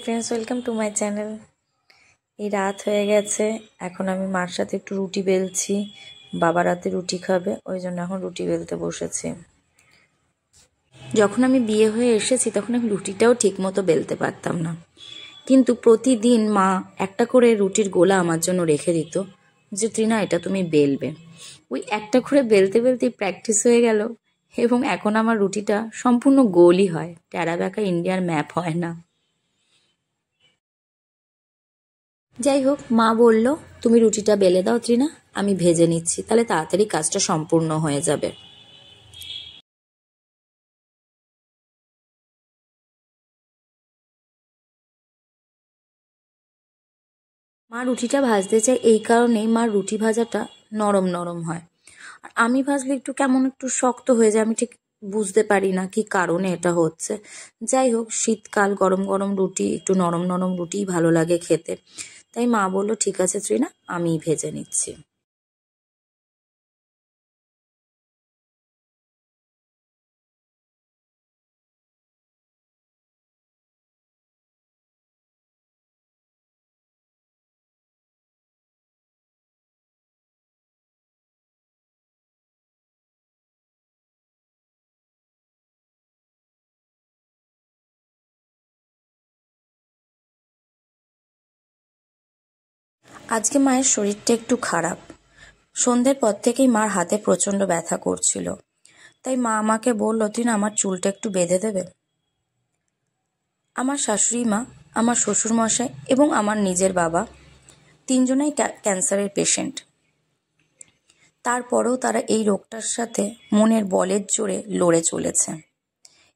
Friends, welcome to my channel. এই রাত হয়ে গেছে, এখন আমি মার সাথে একটু রুটি বেলছি। বাবা রাতে রুটি খাবে, ওই জন্য এখন রুটি বেলতে বসেছি। যখন আমি বিয়ে হয়ে এসেছি তখন আমি রুটিটাও ঠিক মতো বেলতে পারতাম না, কিন্তু প্রতিদিন মা একটা করে রুটির গোলা আমার জন্য রেখে দিত যে ত্রিনা এটা তুমি বেলবে। ওই একটা করে বেলতে বেলতে প্র্যাকটিস হয়ে গেল এবং এখন আমার রুটিটা সম্পূর্ণ গোলই হয়, টেরা বেঁকা ইন্ডিয়ার ম্যাপ হয় না। যাই হোক, মা বলল তুমি রুটিটা বেলে দাও ত্রিনা, আমি ভেজে নিচ্ছি, তাহলে তাড়াতাড়ি কাজটা সম্পূর্ণ হয়ে যাবে। মা রুটিটা ভাজতে চায় এই কারণেই, মার রুটি ভাজাটা নরম নরম হয়, আর আমি ভাজলে একটু কেমন একটু শক্ত হয়ে যায়। আমি ঠিক বুঝতে পারি না কি কারণে এটা হচ্ছে। যাই হোক, শীতকাল, গরম গরম রুটি, একটু নরম নরম রুটিই ভালো লাগে খেতে। তাই মা বলল ঠিক আছে ত্রিনা, আমিই ভেজে নিচ্ছি। আজকে মায়ের শরীরটা একটু খারাপ। সন্ধ্যের পর থেকেই মার হাতে প্রচণ্ড ব্যথা করছিল। তাই মা আমাকে বলল তুই না আমার চুলটা একটু বেঁধে দেবে। আমার শাশুড়ি মা, আমার শ্বশুরমশাই এবং আমার নিজের বাবা তিনজনেই ক্যান্সারের পেশেন্ট। তারপরেও তারা এই রোগটার সাথে মনের বলের জোরে লড়ে চলেছে,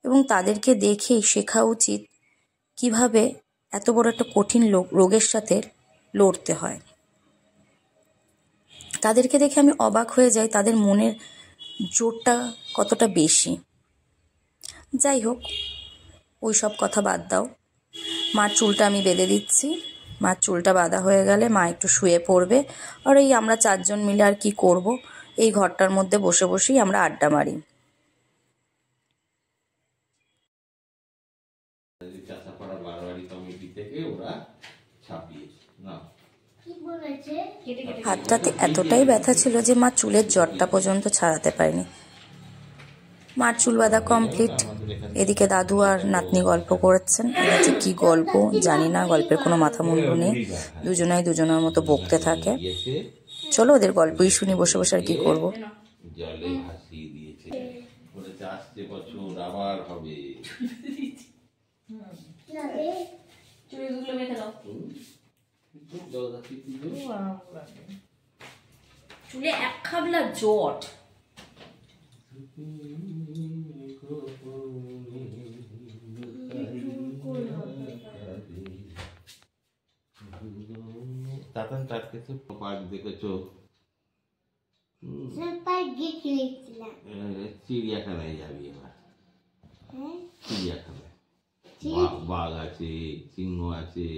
এবং তাদেরকে দেখেই শেখা উচিত কিভাবে এত বড় একটা কঠিন রোগের সাথে লড়তে হয়। তাদেরকে দেখে আমি অবাক হয়ে যাই, তাদের মনের জোরটা কতটা বেশি। যাই হোক, ওই সব কথা বাদ দাও। মার চুলটা আমি বেঁধে দিচ্ছি। মার চুলটা বাঁধা হয়ে গেলে মা একটু শুয়ে পড়বে, আর এই আমরা চারজন মিলে আর কি করব, এই ঘরটার মধ্যে বসে বসেই আমরা আড্ডা মারি। হাতটাতে এতটাই ব্যথা ছিল যে মা চুলের জটটা পর্যন্ত ছাড়াতে পারেনি। মার চুল বাঁধা কমপ্লিট। এদিকে দাদু আর নাতনি গল্প করেছেন। এদিকে কি গল্প জানি না, গল্পের কোনো মাথা মুন্ডু নেই, দুজনাই দুজনের মতো বকতে থাকে। চলো ওদের গল্পই শুনি বসে বসে, আর কি করবো। জলে ভাসিয়ে দিয়েছে, বলেছে আসছে বছর আবার হবে। চুলে এক খাবলা জট। তাতান টাটকেছে পার্ক দেখেছো? চিড়িয়াখানায় যাবি এবার। চিড়িয়াখানায় বাঘ আছে, সিংহ আছে।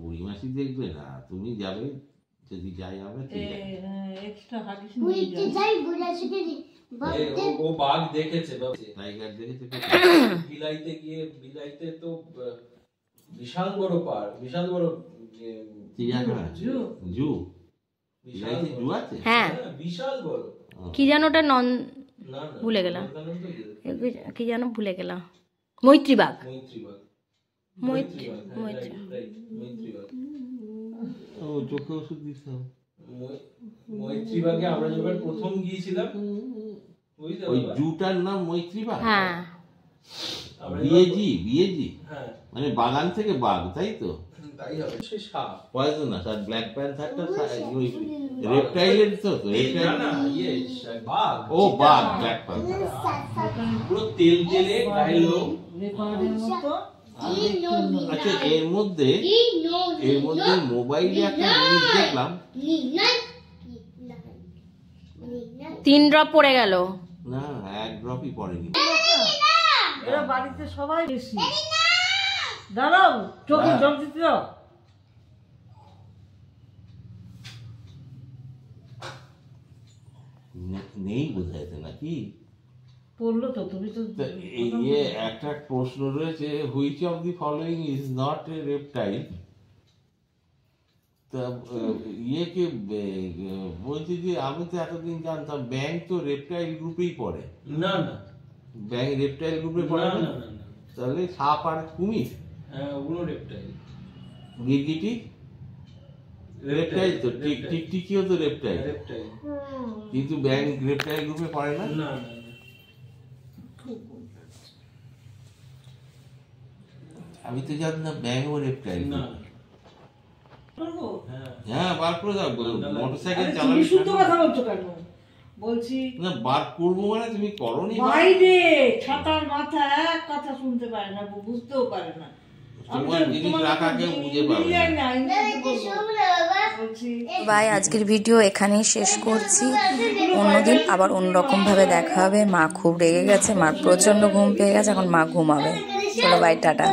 বুড়ি মাসি দেখবে না, তুমি যাবে। যদি যাই হবে ও বাঘ দেখেছে, টাইগার দেখেছে। বিলাইতে গিয়ে, বিলাইতে তো বিশাল বড় পার্ক, বিশাল বড় চিড়িয়াখানা, জু। বিলাইতে জু আছে, হ্যাঁ বিশাল বড়। কি জানো ওটা, ভুলে গেলাম, কি জানো ভুলে গেলাম। মৈত্রী বাঘ। মৈত্রী বাঘ। ও চোখে ওষুধ দিতাম। মৈত্রী বাঘে আমরা যখন প্রথম গিয়েছিলাম, ওই জুটার নাম মৈত্রী বাঘ। হ্যাঁ, বিয়েজি মানে বাগান থেকে বাঘ, তাই তো? তাই হবে। সে সাপ পয়জনাস, আর ব্ল্যাক প্যান্থারটা রেপটাইলের তো। না না, বাঘ। ও বাঘ, ব্ল্যাক প্যান্থার পুরো তেল তেলে গায়ের লোক। আচ্ছা, এর মধ্যে মোবাইলে একটা জিনিস দেখলাম, 3 ড্রপ পড়ে গেল। না, 1 ড্রপই পড়েনি। এরা বাড়িতে সবাই বেশি। দাঁড়াও, চোখে জল দিতে দাও। নেই বোঝাইছে নাকি? পড়লো তো, তুমি তো তা ইয়ে একটা প্রশ্ন রয়েছে, which of the following is not a reptile. তা ইয়েকে বলছি যে আমি তো এতদিন জানতাম ব্যাঙ তো রেপটাইল গ্রুপেই পড়ে। না না ব্যাঙ রেপটাইল গ্রুপে না পড়ে না না? না না, তাহলে সাপ আর কুমির, হ্যাঁ ওগুলো রেপটাইল। গিরগিটি রেপটাইল তো, টিকটিকিও তো রেপটাইল, রেপটাইল কিন্তু ব্যাঙ রেপটাইল গ্রুপে পড়ে না। না না না। আমি তো জানতাম ব্যাঙও রেপটাইল। না করবো? হ্যাঁ হ্যাঁ বার করে দাও, মোটরসাইকেল আরে তুমি চালাবি শুদ্ধ কেন? কথা বলছো কেন? বলছি না বার করবো মানে তুমি করনি। বাইরে ছাতার মাথা এক কথা শুনতে পারে না, বুঝতেও পারে না। আমি তোমার তো জিনিস তোমার রাখা কেউ বুঝে পাবে না। বুঝাই না, ইংরেজি বলবো। বলছি বাই, আজকের ভিডিও এখানেই শেষ করছি। অন্যদিন আবার অন্যরকম ভাবে দেখা হবে। মা খুব রেগে গেছে, মার প্রচন্ড ঘুম পেয়ে গেছে, এখন মা ঘুমাবে। চলো বাই, টাটা।